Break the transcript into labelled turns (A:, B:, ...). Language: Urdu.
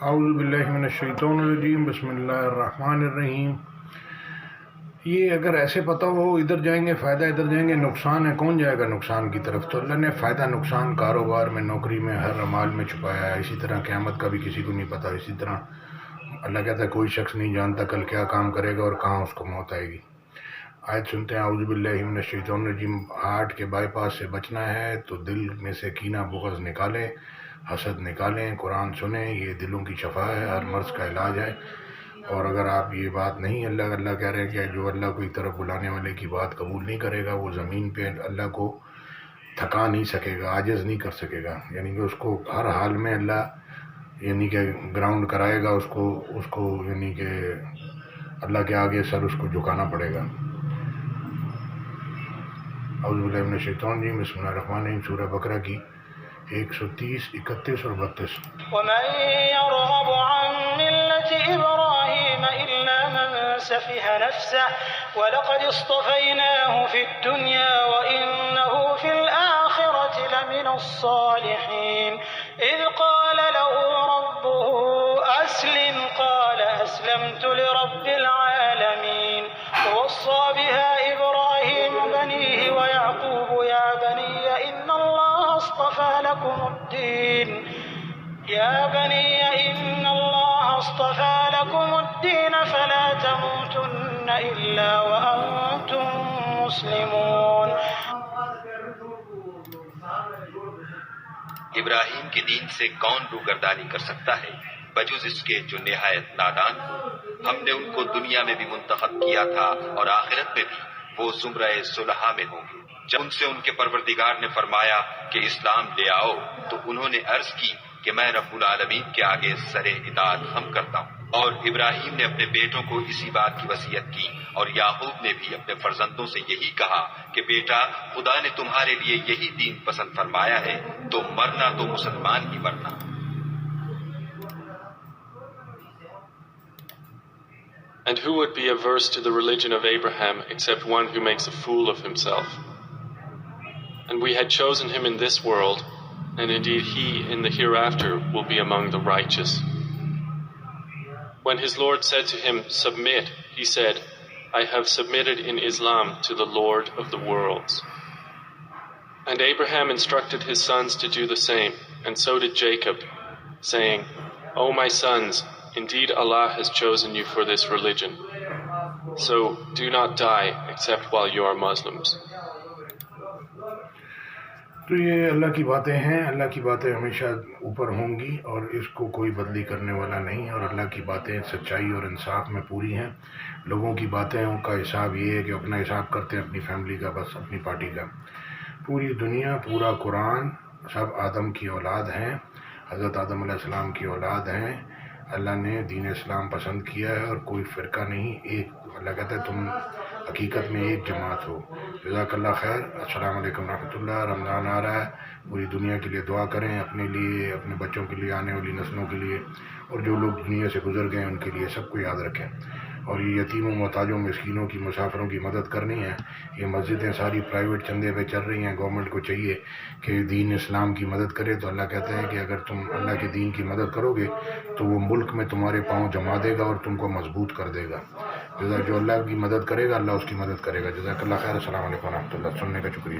A: اعوذ باللہ من الشیطان الرجیم، بسم اللہ الرحمن الرحیم۔ یہ اگر ایسے پتہ ہو ادھر جائیں گے فائدہ، ادھر جائیں گے نقصان ہے، کون جائے گا نقصان کی طرف؟ تو اللہ نے فائدہ نقصان کاروبار میں، نوکری میں، ہر اعمال میں چھپایا ہے۔ اسی طرح قیامت کا بھی کسی کو نہیں پتہ۔ اسی طرح اللہ کہتا ہے کوئی شخص نہیں جانتا کل کیا کام کرے گا اور کہاں اس کو موت آئے گی۔ آیت سنتے ہیں، اعوذ باللہ من الشیطان الرجیم۔ ہارٹ کے بائی پاس سے بچنا ہے تو دل میں سے کینہ بغض نکالیں، حسد نکالیں، قرآن سنیں، یہ دلوں کی شفا ہے، ہر مرض کا علاج ہے۔ اور اگر آپ یہ بات نہیں، اللہ کہہ رہے ہیں کہ جو اللہ کو ایک طرف بلانے والے کی بات قبول نہیں کرے گا وہ زمین پہ اللہ کو تھکا نہیں سکے گا، عاجز نہیں کر سکے گا، یعنی کہ اس کو ہر حال میں اللہ یعنی کہ گراؤنڈ کرائے گا، اس کو یعنی کہ اللہ کے آگے سر اس کو جھکانا پڑے گا۔ اعوذ باللہ من الشیطان الرجیم، بسم اللہ الرحمن الرحیم۔ سورہ بقرہ کی 130، 31 اور 32۔
B: ومن يرغب عن ملة إبراهيم إلا من سفه نفسه ولقد اصطفيناه في الدنيا وإنه في الآخرة لمن الصالحين إذ قال له ربه أسلم قال أسلمت لرب العالمين ووصى بها إبراهيم بنيه ويعقوب يا بني إن الله اصطفى لكم الدين فلا تموتن إلا وأنتم مسلمون۔
C: ابراہیم کے دین سے کون روگردانی کر سکتا ہے بجز اس کے جو نہایت نادان ہو؟ ہم نے ان کو دنیا میں بھی منتخب کیا تھا اور آخرت میں بھی وہ زمرہء صلحا میں ہوں گے۔ جب ان سے ان کے پروردگار نے فرمایا کہ اسلام لے آؤ تو انہوں نے عرض کی کہ میں رب العالمین کے آگے سر اطاعت خم کرتا ہوں۔ اور ابراہیم نے اپنے بیٹوں کو اسی بات کی وصیت کی، اور یعقوب نے بھی اپنے فرزندوں سے یہی کہا کہ بیٹا خدا نے تمہارے لیے یہی دین پسند فرمایا ہے، تو مرنا تو مسلمان ہی مرنا۔
D: And who would be averse to the religion of Abraham except one who makes a fool of himself? And we had chosen him in this world, and indeed he in the hereafter will be among the righteous. When his Lord said to him, "Submit," he said, "I have submitted in Islam to the Lord of the worlds." And Abraham instructed his sons to do the same, and so did Jacob, saying, "O my sons, indeed Allah has chosen you for this religion. So do not die except while you are Muslims."
A: تو یہ اللہ کی bاتیں ہیں، اللہ کی باتیں ہمیشہ اوپر ہوں گی اور اس کو کوئی بدلی کرنے والا نہیں، اور اللہ کی باتیں سچائی اور انصاف میں پوری ہیں۔ لوگوں کی باتیں ان کا حساب یہ ہے کہ اپنا حساب کرتے ہیں اپنی فیملی کا، بس اپنی پارٹی کا۔ پوری دنیا، پورا قرآن سب آدم کی اولاد ہیں، حضرت آدم علیہ السلام کی اولاد ہیں۔ اللہ نے دین اسلام پسند کیا ہے اور کوئی فرقہ نہیں، ایک اللہ کہتا ہے تم حقیقت میں ایک جماعت ہو۔ جزاک اللہ خیر۔ السلام علیکم ورحمۃ اللہ۔ رمضان آ رہا ہے، پوری دنیا کے لیے دعا کریں، اپنے لیے، اپنے بچوں کے لیے، آنے والی نسلوں کے لیے، اور جو لوگ دنیا سے گزر گئے ان کے لیے، سب کو یاد رکھیں۔ اور یہ یتیموں، محتاجوں، مسکینوں کی، مسافروں کی مدد کرنی ہے۔ یہ مسجدیں ساری پرائیویٹ چندے پہ چل رہی ہیں، گورنمنٹ کو چاہیے کہ دین اسلام کی مدد کرے، تو اللہ کہتا ہے کہ اگر تم اللہ کے دین کی مدد کرو گے تو وہ ملک میں تمہارے پاؤں جما دے گا اور تم کو مضبوط کر دے گا۔ جو اللہ کی مدد کرے گا اللہ اس کی مدد کرے گا۔ جزاک اللہ خیر۔ السلام علیکم ورحمۃ اللہ۔ سننے کا شکریہ۔